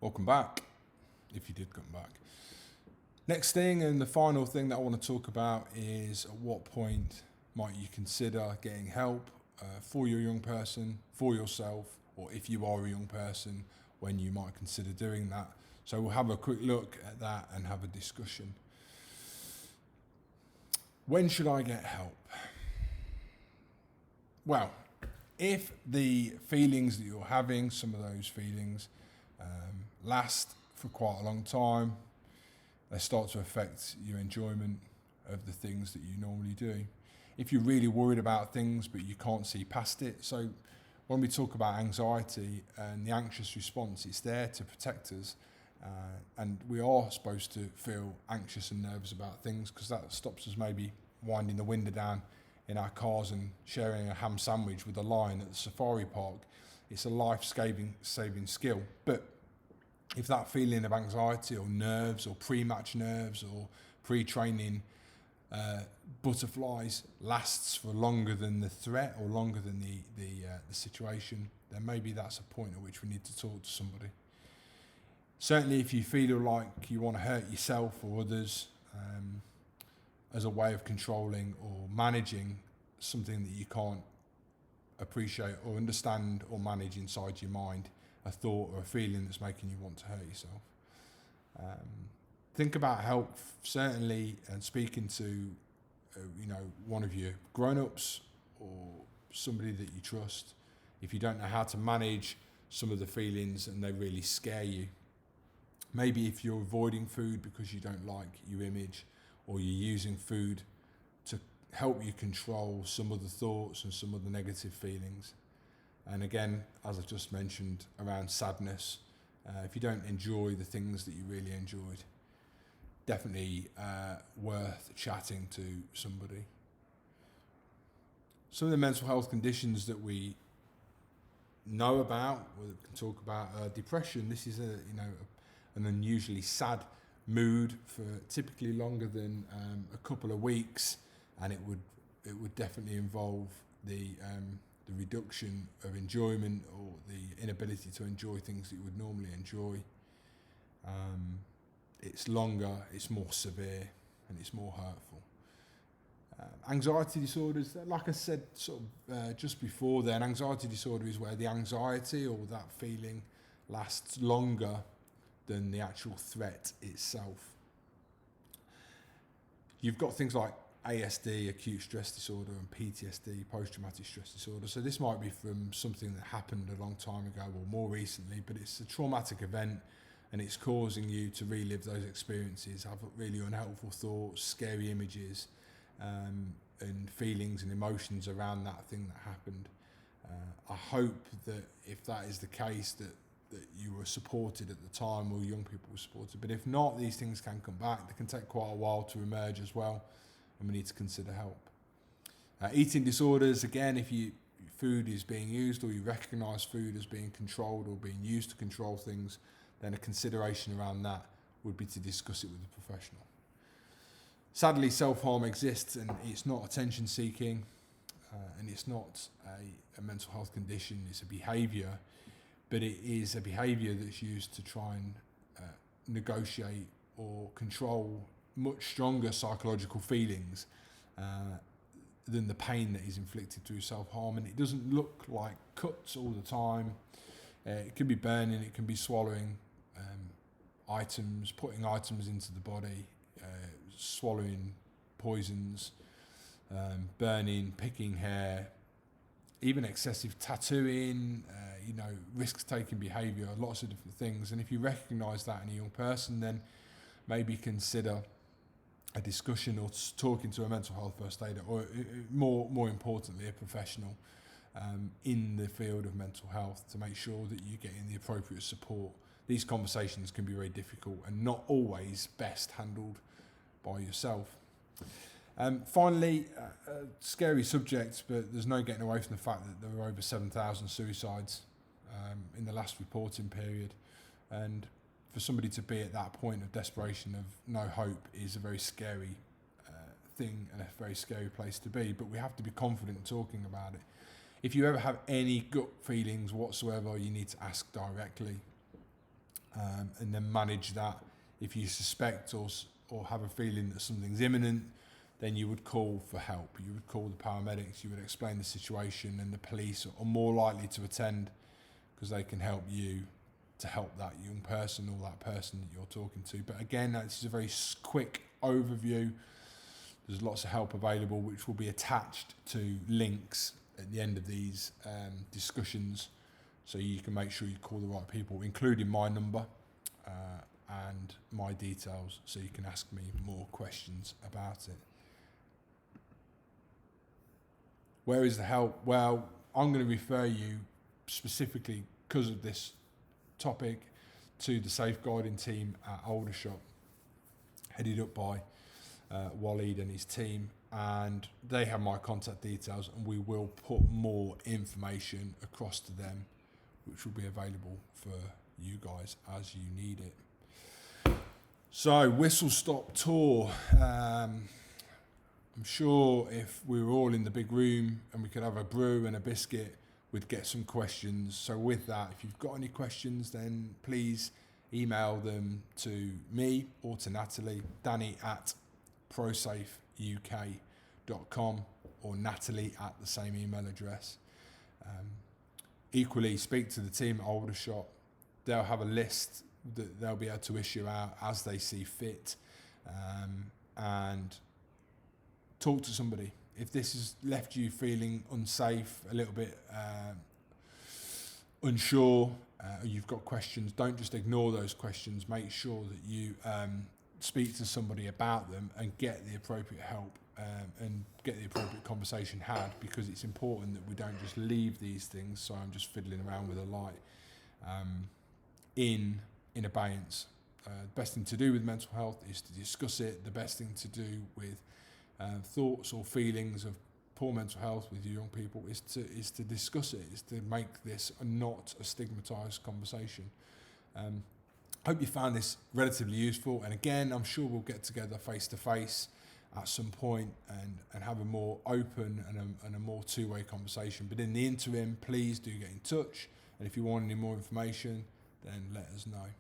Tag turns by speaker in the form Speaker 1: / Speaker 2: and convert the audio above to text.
Speaker 1: Welcome back, if you did come back. Next thing and the final thing that I want to talk about is at what point might you consider getting help for your young person, for yourself, or if you are a young person, when you might consider doing that. So we'll have a quick look at that and have a discussion. When should I get help? Well, if the feelings that you're having, some of those feelings, last for quite a long time, they start to affect your enjoyment of the things that you normally do. If you're really worried about things but you can't see past it, so when we talk about anxiety and the anxious response, it's there to protect us, and we are supposed to feel anxious and nervous about things because that stops us maybe winding the window down in our cars and sharing a ham sandwich with a lion at the safari park. It's a life-saving skill. But if that feeling of anxiety or nerves or pre-match nerves or pre-training butterflies lasts for longer than the threat or longer than the situation, then maybe that's a point at which we need to talk to somebody. Certainly if you feel like you want to hurt yourself or others as a way of controlling or managing something that you can't appreciate or understand or manage inside your mind, a thought or a feeling that's making you want to hurt yourself. Think about help, certainly, and speaking to one of your grown-ups or somebody that you trust. If you don't know how to manage some of the feelings and they really scare you, maybe if you're avoiding food because you don't like your image, or you're using food to help you control some of the thoughts and some of the negative feelings. And again, as I've just mentioned, around sadness, if you don't enjoy the things that you really enjoyed, definitely worth chatting to somebody. Some of the mental health conditions that we know about, we can talk about depression. This is an unusually sad mood for typically longer than a couple of weeks, and it would definitely involve the reduction of enjoyment or the inability to enjoy things that you would normally enjoy. It's longer, it's more severe, and it's more hurtful. Anxiety disorders, like I said just before then, anxiety disorder is where the anxiety or that feeling lasts longer than the actual threat itself. You've got things like ASD, acute stress disorder, and PTSD, post-traumatic stress disorder. So this might be from something that happened a long time ago or more recently, but it's a traumatic event and it's causing you to relive those experiences, have really unhelpful thoughts, scary images, and feelings and emotions around that thing that happened. I hope that if that is the case, that you were supported at the time, or young people were supported. But if not, these things can come back. They can take quite a while to emerge as well, and we need to consider help. Eating disorders, again, if food is being used or you recognise food as being controlled or being used to control things, then a consideration around that would be to discuss it with a professional. Sadly, self-harm exists, and it's not attention seeking, and it's not a mental health condition, it's a behaviour. But it is a behaviour that's used to try and negotiate or control much stronger psychological feelings than the pain that is inflicted through self-harm. And it doesn't look like cuts all the time. It can be burning, it can be swallowing items, putting items into the body, swallowing poisons, burning, picking hair, even excessive tattooing, risk-taking behaviour, lots of different things. And if you recognise that in a young person, then maybe consider a discussion or talking to a mental health first aider, or more importantly, a professional in the field of mental health, to make sure that you're getting the appropriate support. These conversations can be very difficult and not always best handled by yourself. Finally, a scary subject, but there's no getting away from the fact that there were over 7,000 suicides in the last reporting period, and for somebody to be at that point of desperation, of no hope, is a very scary thing and a very scary place to be. But we have to be confident in talking about it. If you ever have any gut feelings whatsoever, you need to ask directly. and then manage that. If you suspect or have a feeling that something's imminent, then you would call for help. You would call the paramedics, you would explain the situation, and the police are more likely to attend because they can help you to help that young person or that person that you're talking to. But again, this is a very quick overview. There's lots of help available, which will be attached to links at the end of these discussions, so you can make sure you call the right people, including my number and my details, so you can ask me more questions about it. Where is the help? Well, I'm going to refer you specifically because of this topic to the safeguarding team at Aldershot, headed up by Waleed and his team, and they have my contact details, and we will put more information across to them, which will be available for you guys as you need it. So, Whistle Stop Tour. I'm sure if we were all in the big room and we could have a brew and a biscuit, we'd get some questions. So with that, if you've got any questions, then please email them to me or to Natalie, danny@prosafeuk.com, or Natalie at the same email address. Equally, speak to the team at Aldershot. They'll have a list that they'll be able to issue out as they see fit, and talk to somebody. If this has left you feeling unsafe, a little bit unsure, or you've got questions, don't just ignore those questions. Make sure that you speak to somebody about them and get the appropriate help and get the appropriate conversation had, because it's important that we don't just leave these things. So I'm just fiddling around with a light in abeyance. The best thing to do with mental health is to discuss it. The best thing to do with thoughts or feelings of poor mental health with young people is to discuss it, is to make this not a stigmatised conversation. Hope you found this relatively useful, and again, I'm sure we'll get together face to face at some point and have a more open and a more two-way conversation. But in the interim, please do get in touch, and if you want any more information, then let us know.